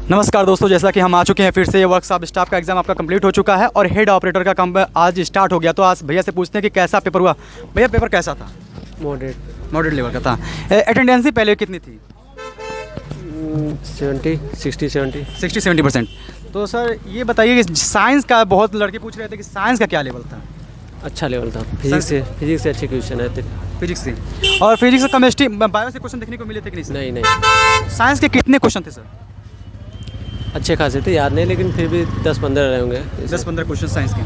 नमस्कार दोस्तों, जैसा कि हम आ चुके हैं फिर से वर्कशॉप स्टाफ का एग्ज़ाम आपका कंप्लीट हो चुका है और हेड ऑपरेटर का काम आज स्टार्ट हो गया। तो आज भैया से पूछते हैं कि कैसा पेपर हुआ। भैया पेपर कैसा था? मॉडरेट लेवल का था। अटेंडेंसी पहले कितनी थी? 60-70%। तो सर ये बताइए कि साइंस का बहुत लड़के पूछ रहे थे कि साइंस का क्या लेवल था? अच्छा लेवल था। फिजिक्स से अच्छे क्वेश्चन आए थे। फिजिक्स से और फिजिक्स का केमिस्ट्री बायो से क्वेश्चन देखने को मिले थे कि नहीं? नहीं। साइंस के कितने क्वेश्चन थे सर? अच्छे खासे थे, याद नहीं, लेकिन फिर भी 10-15 रहे होंगे। 10-15 क्वेश्चन साइंस के।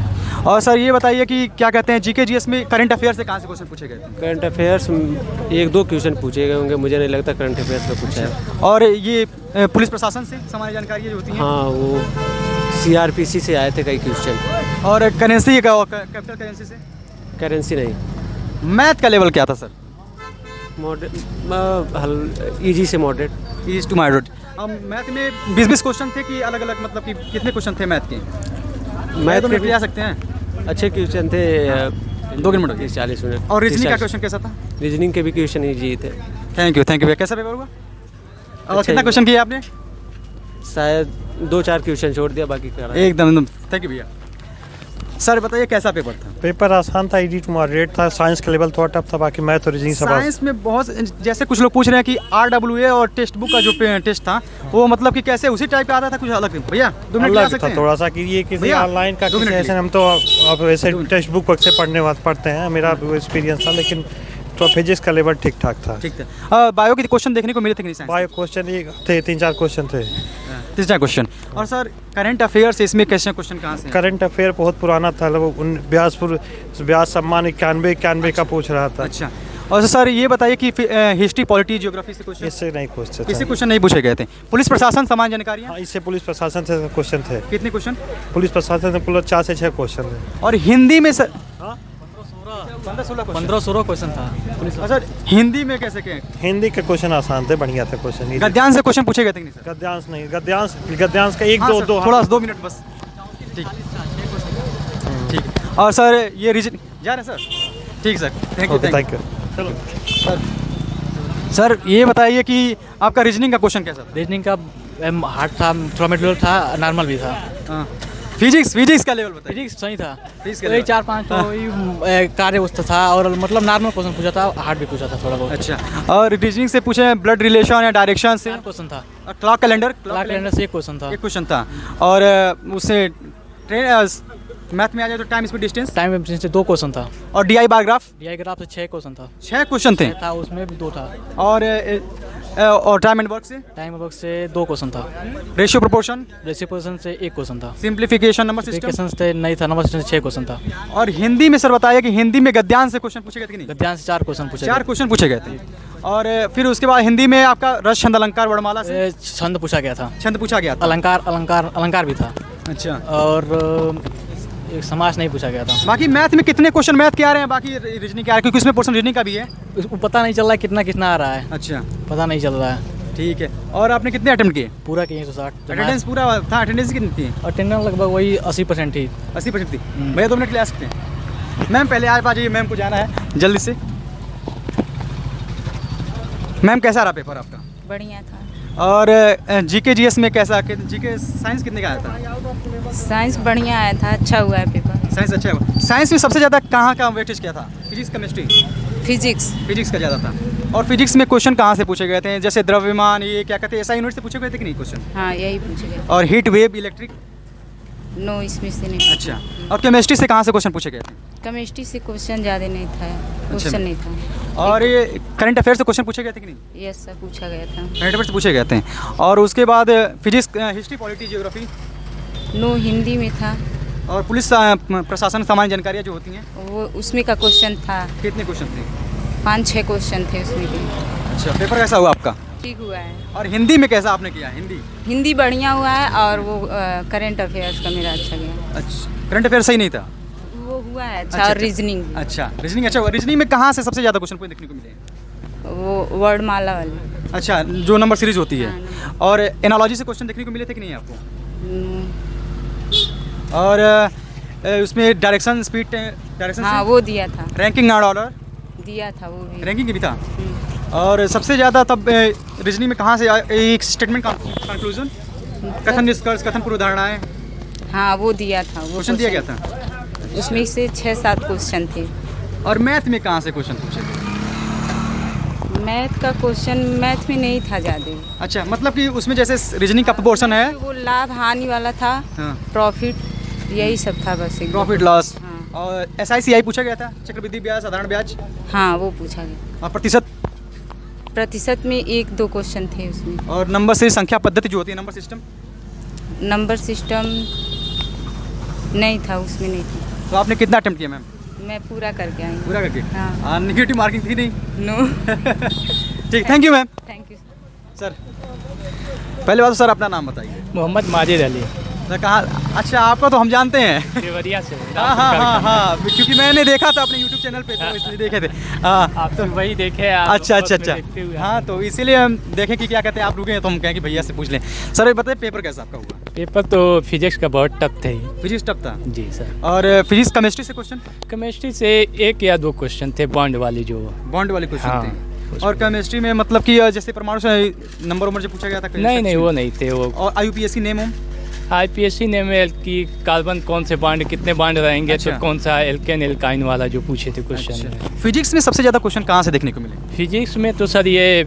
और सर ये बताइए कि क्या कहते हैं जीके जीएस में करंट अफेयर से कहाँ से क्वेश्चन पूछे गए थे? करंट अफेयर्स 1-2 क्वेश्चन पूछे गए होंगे, मुझे नहीं लगता करंट अफेयर्स का पूछा है। और ये पुलिस प्रशासन से सामान्य जानकारी जो होती है? हाँ, वो CRPC से आए थे कई क्वेश्चन। और करेंसी का कैपिटल करेंसी से? करेंसी नहीं। मैथ का लेवल क्या था सर? ईजी से moderate. Easy to moderate. Math में 20-20 क्वेश्चन थे कि अलग अलग, मतलब कि कितने क्वेश्चन थे मैथ के? मैथ में में ले आ सकते हैं। अच्छे क्वेश्चन थे। 2 मिनट 40 मिनट। और रीजनिंग का क्वेश्चन कैसा था? रीजनिंग के भी क्वेश्चन ईजी थे। थैंक यू भैया। कैसा पेपर हुआ? और कितना क्वेश्चन किया आपने? शायद 2-4 क्वेश्चन छोड़ दिया, बाकी करा। एकदम। थैंक यू भैया। सर बताइए कैसा पेपर था? पेपर आसान था, इजी टू मॉडरेट था। साइंस का लेवल थोड़ा टफ था, बाकी मैथ और रीजनिंग सब साइंस में बहुत, जैसे कुछ लोग पूछ रहे हैं कि RWA और टेक्स्ट बुक का जो टेस्ट था वो मतलब कि कैसे उसी टाइप का आता था, कुछ अलग? भैया 2 मिनट ले आ अलग सकते था हैं? थोड़ा सा कि ये किसी भैया, ऑनलाइन का 2 मिनट किसी ऐसे, हम तो अब वैसे टेक्स्ट बुक से पढ़ते हैं, मेरा एक्सपीरियंस था, लेकिन तो फिजिक्स का लेवल ठीक ठाक था। ठीक था। बायो के क्वेश्चन देखने को मिले थे कि नहीं साइंस? बायो क्वेश्चन ये थे, 3-4 क्वेश्चन थे। 3-4 क्वेश्चन। और सर करंट अफेयर्स इसमें कैसे क्वेश्चन कहाँ से? करंट अफेयर बहुत पुराना था, लगभग ब्याज सम्मान 91 का पूछ रहा था। अच्छा। और सर ये बताइए कि हिस्ट्री पॉलिटी जियोग्राफी से क्वेश्चन? इससे नहीं पूछते किसी थे। क्वेश्चन नहीं पूछे गए थे। पुलिस प्रशासन सामान्य जानकारी? हाँ, इससे पुलिस प्रशासन से क्वेश्चन थे। कितने क्वेश्चन? पुलिस प्रशासन से कुल 4 से 6 क्वेश्चन थे। और हिंदी में सर? 15-16 क्वेश्चन था। सर हिंदी में कैसे के? हिंदी के क्वेश्चन आसान थे, बढ़िया थे क्वेश्चन। गद्यांश से क्वेश्चन पूछे गए थे कि नहीं सर? गद्यांश नहीं, गद्यांश का 1-2 थोड़ा 2 मिनट बस। ठीक। और सर ये रीजन जा रहे हैं सर? ठीक sir, thank you. Thank you. चलो सर ये बताइए कि आपका रीजनिंग का क्वेश्चन कैसा था? रीजनिंग का हार्ड था, थोड़ा मिडिल था, नॉर्मल भी था। फिजिक्स का लेवल बताइए। फिजिक्स सही था। फिजिक्स का वही लेवल। 4-5 तो वही कार्य वस्तु था, और मतलब नॉर्मल क्वेश्चन पूछा था, हार्ड भी पूछा था थोड़ा बहुत। अच्छा। और रीजनिंग से पूछे ब्लड रिलेशन या डायरेक्शन से? 4 क्वेश्चन था। क्लॉक कैलेंडर से 1 क्वेश्चन था। 1 क्वेश्चन था। और उससे मैथ में आ जाए तो टाइम स्पीड डिस्टेंस? टाइम से 2 क्वेश्चन था। और DI bar graph? DI graph से 6 क्वेश्चन था। 6 क्वेश्चन थे। था, उसमें भी 2 था। और टाइम एंड वर्क से? टाइम वर्क से 2 क्वेश्चन था। Ratio proportion? रेशियो पोजीशन से 1 क्वेश्चन था। Simplification number system? सिम्प्लिफिकेशन से नहीं था, नंबर सिस्टम से 6 क्वेश्चन था। और हिंदी में सर बताइए कि हिंदी में गद्यांश से क्वेश्चन पूछे गए थे कि नहीं? गद्यांश से 4 क्वेश्चन पूछे 4 क्वेश्चन पूछे गए थे। और फिर उसके बाद हिंदी में आपका रस छंद अलंकार वर्णमाला से छंद पूछा गया था। छंद पूछा गया था। अलंकार भी था। अच्छा। और एक समास नहीं पूछा गया था। बाकी मैथ में कितने क्वेश्चन मैथ के आ रहे हैं, बाकी रीजनिंग के आ रहे हैं, क्योंकि उसमें पोर्शन रीजनिंग का भी है? उसको पता नहीं चल रहा है कितना आ रहा है। अच्छा, पता नहीं चल रहा है। ठीक है। और आपने कितने अटेम्प्ट किए? पूरा किए 160। अटेंडेंस पूरा था? अटेंडेंस कितनी थी? अटेंडेंस लगभग वही 80% थी। 80% थी। भैया 2 मिनट ले आ सकते हैं? मैम पहले आ जाइए, मैम को जाना है जल्दी से। मैम कैसा रहा पेपर आपका? बढ़िया था। और जीके जीएस में कैसा? जीके साइंस कितने का आया था? साइंस बढ़िया आया था, अच्छा हुआ है पेपर। साइंस अच्छा हुआ। साइंस में सबसे ज़्यादा कहाँ का वेटेज क्या था? Physics chemistry? फिजिक्स का ज़्यादा था। और फिजिक्स में क्वेश्चन कहाँ से पूछे गए थे? जैसे द्रव्यमान, ये क्या कहते हैं, ऐसा यूनिट से पूछे गए थे कि नहीं क्वेश्चन? हाँ, यही पूछे गए। और हीट वेव, इलेक्ट्रिक? नो, इसमें से नहीं। अच्छा। और केमिस्ट्री से कहाँ से क्वेश्चन पूछे गए थे? केमिस्ट्री से क्वेश्चन ज़्यादा नहीं था, क्वेश्चन नहीं था। और ये करंट अफेयर से क्वेश्चन पूछे गए थे कि नहीं? यस सर, पूछा गया था। करंट अफेयर से पूछे गए थे। और उसके बाद physics, history polity geography? No, Hindi में था। और पुलिस प्रशासन सामान्य जानकारियाँ जो होती हैं वो उसमें का क्वेश्चन था। कितने क्वेश्चन थे? 5-6 क्वेश्चन थे उसमें के। अच्छा। पेपर कैसा हुआ आपका? ठीक हुआ है। और हिंदी में कैसा आपने किया? हिंदी बढ़िया हुआ है, और वो करंट अफेयर्स का मेरा अच्छा गया। अच्छा। करंट अफेयर सही नहीं था? वो हुआ है अच्छा। और रीजनिंग? अच्छा, रीजनिंग अच्छा हुआ। रीजनिंग में कहाँ से सबसे ज़्यादा क्वेश्चन देखने को मिले? वो वर्णमाला वाले। अच्छा, जो नंबर सीरीज होती है। हाँ। और एनालॉजी से क्वेश्चन देखने को मिले थे कि नहीं आपको? हम्म, और उसमें डायरेक्शन स्पीड डायरेक्शन? हाँ, वो दिया था। रैंकिंग एंड ऑर्डर दिया था वो भी। रैंकिंग की भी था। और सबसे ज़्यादा तब रीजनिंग में कहाँ से एक स्टेटमेंट कंक्लूजन? कथन निष्कर्ष, कथन पूर्वधारणाएं, हाँ वो दिया था, वो क्वेश्चन दिया गया था। उसमें से 6-7 क्वेश्चन थे। और मैथ में कहाँ से क्वेश्चन पूछे थे? मैथ का क्वेश्चन मैथ में नहीं था ज़्यादा। अच्छा, मतलब कि उसमें जैसे रीजनिंग का पोर्शन है, वो लाभ हानि वाला था, हाँ, प्रॉफिट, यही सब था बस। प्रॉफिट लॉस, हाँ। और SICI पूछा गया था, चक्रवृद्धि ब्याज, साधारण ब्याज, हाँ वो पूछा गया। और प्रतिशत में 1-2 क्वेश्चन थे उसमें। और नंबर से संख्या पद्धति जो होती है, नंबर सिस्टम, नंबर सिस्टम नहीं था, उसमें नहीं था। तो आपने कितना अटेम्प्ट किया मैम? मैं पूरा करके आई हूँ। पूरा करके? हाँ। नेगेटिव मार्किंग थी नहीं? नो। ठीक, thank you ma'am. Thank you sir, पहले बात तो सर अपना नाम बताइए। मोहम्मद माजिद अली, सर कहाँ? अच्छा, आपको तो हम जानते हैं। देवरिया से। हाँ, क्योंकि मैंने देखा था अपने YouTube चैनल पे, तो इसलिए देखे थे। हाँ, आप तो वही देखे। अच्छा। हाँ, तो इसीलिए हम देखें कि क्या कहते हैं, आप रुके हैं तो हम कहें कि भैया से पूछ लें। सर ये बताइए, पेपर कैसा आपका हुआ? पेपर तो फिजिक्स का बहुत टफ थे। फिजिक्स टफ था? जी सर। और फिजिक्स केमिस्ट्री से क्वेश्चन? केमिस्ट्री से 1 या 2 क्वेश्चन थे, बॉन्ड वाली जो। बॉन्ड वाले क्वेश्चन हाँ, थे। और केमिस्ट्री में मतलब कि जैसे परमाणु से नंबर जो पूछा गया था? नहीं, वो नहीं थे वो। और IUPAC नेम हो? IPSC ने में कि कार्बन कौन से बॉन्ड, कितने बॉन्ड रहेंगे, अच्छा। तो कौन सा एल्केन एल्काइन वाला जो पूछे थे क्वेश्चन। फिजिक्स में सबसे ज़्यादा क्वेश्चन कहाँ से देखने को मिले? फिजिक्स में तो सर ये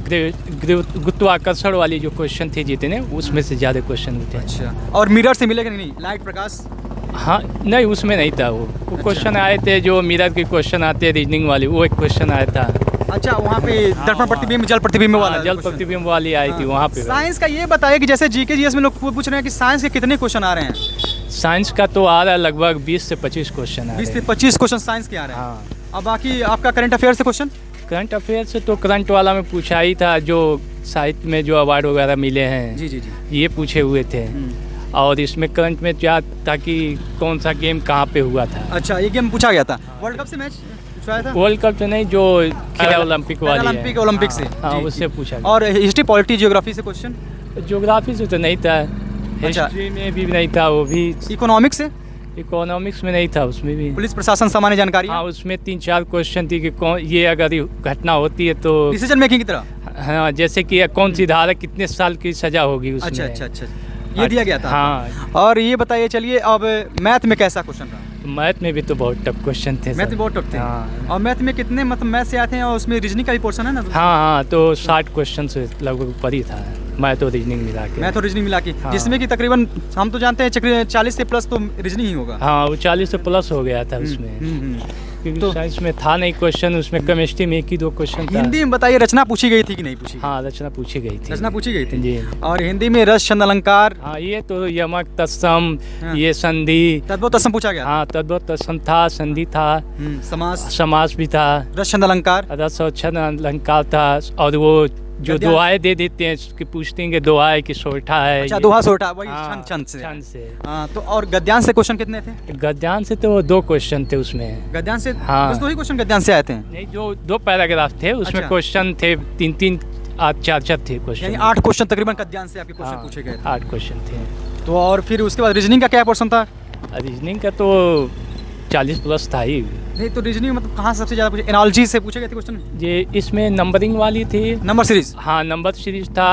गुरुत्वाकर्षण वाली जो क्वेश्चन थे जितने, उसमें से ज़्यादा क्वेश्चन होते हैं। अच्छा, और मिरर से मिलेगा नहीं? लाइट प्रकाश? हाँ, नहीं उसमें नहीं था वो क्वेश्चन आए थे जो मिरर के क्वेश्चन आते हैं रीजनिंग वाली, वो एक क्वेश्चन आया था। अच्छा, वहाँ पे दर्पण प्रतिबिंब, जल प्रतिबिंब वाला? जल प्रतिबिंब वाली आई थी वहाँ पे। साइंस का ये बताइए कि जैसे GK GS में लोग पूछ रहे हैं कि साइंस के कितने क्वेश्चन आ रहे हैं? साइंस का तो आ रहा है लगभग 20 से 25 क्वेश्चन आ रहे 20 से हैं। 25 क्वेश्चन साइंस के आ रहे हैं। हाँ, और बाकी आपका करंट अफेयर से क्वेश्चन? करंट अफेयर से तो करंट वाला में पूछा ही था, जो साहित्य में जो अवार्ड वगैरह मिले हैं, जी, ये पूछे हुए थे। और इसमें करंट में क्या था कि कौन सा गेम कहाँ पे हुआ था। अच्छा, ये गेम पूछा गया था? वर्ल्ड कप से मैच पूछा था? वर्ल्ड कप तो नहीं, जो ओलंपिक वाली है। ओलंपिक से? हाँ, जी, उससे जी। पूछा। और हिस्ट्री, पॉलिटी, ज्योग्राफी से क्वेश्चन? ज्योग्राफी से तो नहीं था, हिस्ट्री में भी नहीं था, वो भी। इकोनॉमिक्स से? इकोनॉमिक्स में नहीं था, उसमें भी। पुलिस प्रशासन सामान्य जानकारी? हाँ, उसमें 3-4 क्वेश्चन थी कि कौन, ये अगर ये घटना होती है तो डिसीजन मेकिंग की तरह? हाँ, जैसे कि कौन सी धारा, कितने साल की सजा होगी उसमें। अच्छा, ये दिया गया था? हाँ। और ये बताइए, चलिए अब मैथ में कैसा क्वेश्चन था? मैथ में भी तो बहुत टफ क्वेश्चन थे। मैथ में बहुत टफ थे? हाँ। और मैथ में कितने मतलब मैथ से आते हैं, और उसमें रीजनिंग का भी पोर्शन है ना? हाँ, तो 60 क्वेश्चन से लगभग ऊपर ही था, मैथ और रीजनिंग मिला के। मैथ और रीजनिंग मिला के, हाँ। जिसमें कि तकरीबन हम तो जानते हैं 40 से प्लस तो रीजनिंग ही होगा। हाँ, वो 40 से प्लस हो गया था उसमें। क्योंकि तो साइंस में था नहीं क्वेश्चन, उसमें केमिस्ट्री में 1 ही 2 क्वेश्चन था। हिंदी में बताइए, रचना पूछी गई थी कि नहीं पूछी? हाँ, रचना पूछी गई थी। रचना पूछी गई थी जी। और हिंदी में रस, छंद, अलंकार? हाँ, ये तो यमक, तत्सम, हाँ। ये संधि। तद्भव तत्सम पूछा गया? हाँ, तद्भव तत्सम था, संधि था, समास, समास भी था, रस, छंद, अलंकार? रस और छंद अलंकार था। और वो जो गद्य- दुआएं दे देते हैं, कि पूछते हैं कि दुआ है कि सोठा है। अच्छा, ये- दोहा सोटा, वही हाँ, छंद से? छंद से। हाँ, तो और गद्यांश से क्वेश्चन कितने थे? गद्यांश से तो 2 क्वेश्चन थे उसमें। गद्यांश से हाँ। बस 2 ही क्वेश्चन गद्यांश से आए थे? नहीं, जो 2 पैराग्राफ थे उसमें अच्छा। क्वेश्चन थे 3-3, 4-4 थे क्वेश्चन। यानी 8 क्वेश्चन तकरीबन गद्यांश से आपके क्वेश्चन हाँ, पूछे गए थे। 8 क्वेश्चन थे। तो और फिर उसके बाद रीजनिंग का क्या पोर्शन था? रीजनिंग का तो 40 प्लस था ही। नहीं, तो रीजनिंग मतलब कहाँ से सबसे ज़्यादा पूछे? एनालॉजी से पूछे गए थे क्वेश्चन? ये इसमें नंबरिंग वाली थी। Number series? हाँ, नंबर सीरीज था,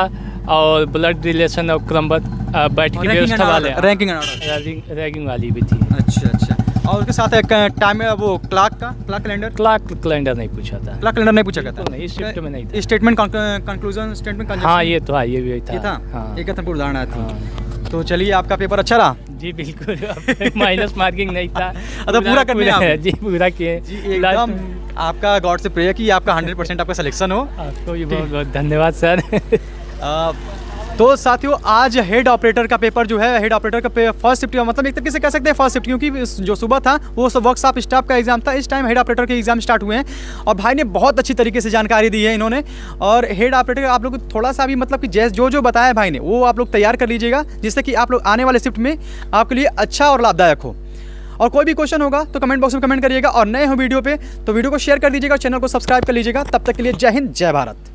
और ब्लड रिलेशन और क्रमबद्ध बैठ की व्यवस्था वाले। Ranking and order? रैगिंग वाली भी थी। अच्छा। और उसके साथ एक टाइम वो क्लॉक कैलेंडर? क्लॉक कैलेंडर नहीं पूछा था। क्लॉक कैलेंडर नहीं पूछा गया था? नहीं, इस शिफ्ट में नहीं था। Statement conclusion, statement conjunction? हाँ, ये तो ये भी था। ये था? हाँ। एक कथन उदाहरण थी। हाँ। तो चलिए, आपका पेपर अच्छा रहा? जी बिल्कुल। माइनस मार्किंग नहीं था। तो पूरा करने आप? जी, पूरा किए। जी, एकदम आपका गॉड से प्रेयर कि आपका 100% आपका सिलेक्शन हो। आपको भी बहुत बहुत धन्यवाद सर। तो साथियों, आज हेड ऑपरेटर का पेपर जो है, हेड ऑपरेटर का फर्स्ट शिफ्ट, मतलब एक तरीके से कह सकते हैं फर्स्ट शिफ्ट, क्योंकि जो सुबह था वो वर्कशॉप स्टाफ का एग्जाम था। इस टाइम हेड ऑपरेटर के एग्जाम स्टार्ट हुए हैं और भाई ने बहुत अच्छी तरीके से जानकारी दी है इन्होंने। और हेड ऑपरेटर आप लोग थोड़ा सा भी मतलब कि जो बताया भाई ने वो आप लोग तैयार कर लीजिएगा, जिससे कि आप लोग आने वाले शिफ्ट में आपके लिए अच्छा और लाभदायक हो। और कोई भी क्वेश्चन होगा तो कमेंट बॉक्स में कमेंट करिएगा, और नए हो वीडियो पे तो वीडियो को शेयर कर दीजिएगा और चैनल को सब्सक्राइब कर लीजिएगा। तब तक के लिए जय हिंद, जय भारत।